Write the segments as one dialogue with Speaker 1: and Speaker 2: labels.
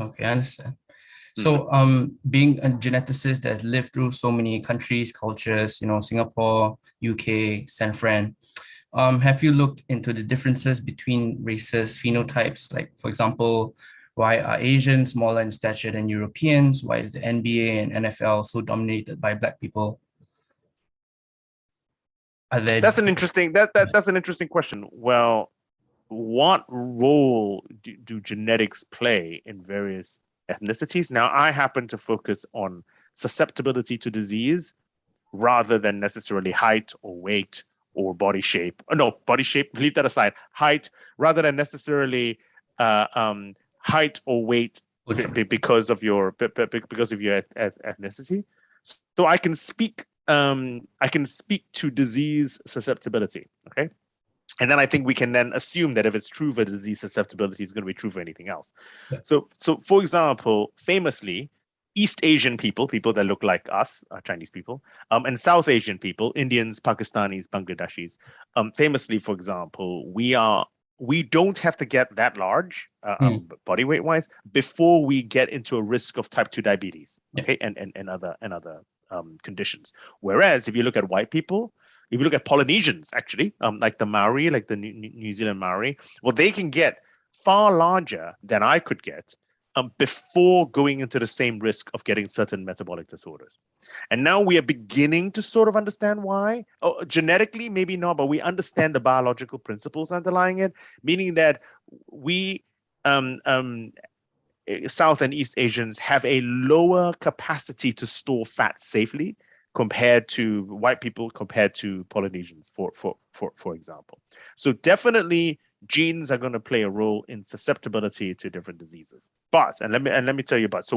Speaker 1: Okay, I understand.
Speaker 2: Mhm.
Speaker 1: So, being a geneticist that's lived through so many countries, cultures, Singapore, UK, San Fran, have you looked into the differences between races, phenotypes? Like, for example, why are Asians smaller in stature than Europeans? Why is the NBA and NFL so dominated by Black people? Are there,
Speaker 2: That's an interesting that's an interesting question. Well, what role do genetics play in various ethnicities? Now, I happen to focus on susceptibility to disease rather than necessarily height or weight or body shape. No, body shape, leave that aside. Height rather than necessarily height or weight because of your ethnicity. So I can speak to disease susceptibility. Okay. And then I think we can then assume that if it's true for disease susceptibility, it's going to be true for anything else. So for example, famously, East Asian people, people that look like us, Chinese people, and South Asian people, Indians, Pakistanis, Bangladeshis, famously, for example, we don't have to get that large body weight wise before we get into a risk of type 2 diabetes,
Speaker 1: yeah,
Speaker 2: okay, and other conditions. Whereas if you look at white people, if you look at Polynesians, actually, like the Maori, like the New Zealand Maori, well, they can get far larger than I could get before going into the same risk of getting certain metabolic disorders. And now we are beginning to sort of understand why. Oh, genetically, maybe not, but we understand the biological principles underlying it, meaning that we South and East Asians have a lower capacity to store fat safely compared to white people, compared to Polynesians, for example. So definitely genes are going to play a role in susceptibility to different diseases. But let me tell you about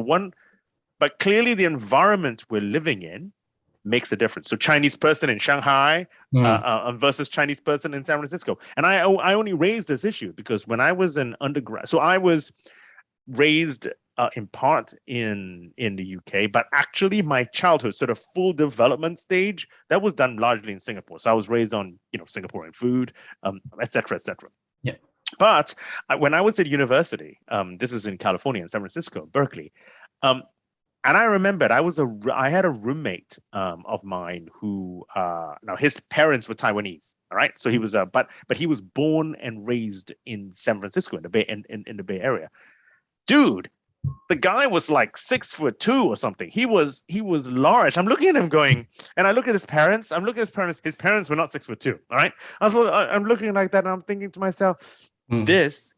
Speaker 2: but clearly the environment we're living in makes a difference. So Chinese person in Shanghai versus Chinese person in San Francisco. And I only raised this issue because when I was an undergrad, so I was raised in part in the UK, but actually my childhood, sort of full development stage, that was done largely in Singapore. So I was raised on Singaporean food, etc., etc.
Speaker 1: yeah.
Speaker 2: But when I was at university, this is in California, in San Francisco, Berkeley, um, and I remembered I had a roommate of mine who now his parents were Taiwanese. All right, so he was but he was born and raised in San Francisco in the Bay Bay Area. Dude, the guy was like 6'2" or something. He was large. I'm looking at him going, and I look at his parents. I'm looking at his parents. His parents were not 6'2". All right. I'm looking like that, and I'm thinking to myself,
Speaker 1: Mm.
Speaker 2: this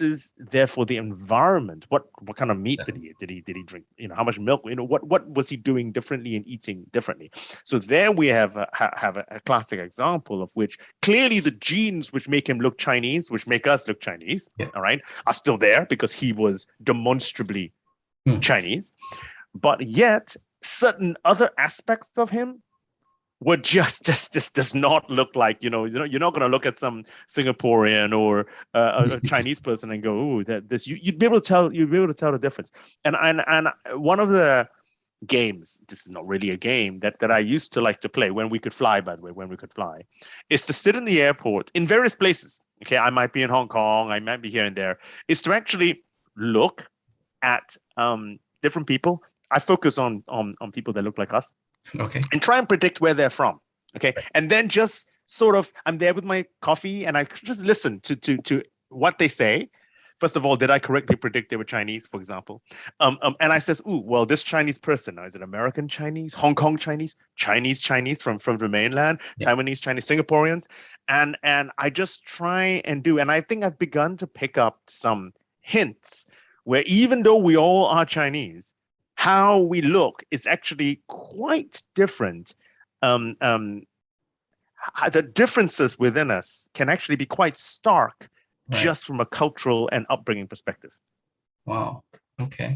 Speaker 2: is therefore the environment. What kind of meat did he eat? Did he drink? How much milk? What was he doing differently and eating differently? So there we have a classic example of which clearly the genes which make him look Chinese, which make us look Chinese,
Speaker 1: Yeah.
Speaker 2: all right, are still there because he was demonstrably
Speaker 1: Mm.
Speaker 2: Chinese. But yet certain other aspects of him were just does not look like you're not going to look at some Singaporean or a Chinese person and go, oh, that this you'd be able to tell the difference. And one of the games, this is not really a game, that I used to like to play when we could fly, by the way, when we could fly, is to sit in the airport in various places. Okay, I might be in Hong Kong, I might be here and there, is to actually look at different people. I focus on people that look like us
Speaker 1: Okay.
Speaker 2: and try and predict where they're from. Okay. And then just sort of, I'm there with my coffee and I just listen to what they say. First of all, did I correctly predict they were Chinese, for example? And I says, ooh, well, this Chinese person, now is it American Chinese, Hong Kong Chinese, Chinese from the mainland,
Speaker 1: Yeah.
Speaker 2: Taiwanese Chinese, Singaporeans, and I just try and do, and I think I've begun to pick up some hints where even though we all are Chinese, how we look is actually quite different. Um, um, the differences within us can actually be quite stark
Speaker 1: Right.
Speaker 2: just from a cultural and upbringing perspective.
Speaker 1: Wow. Okay.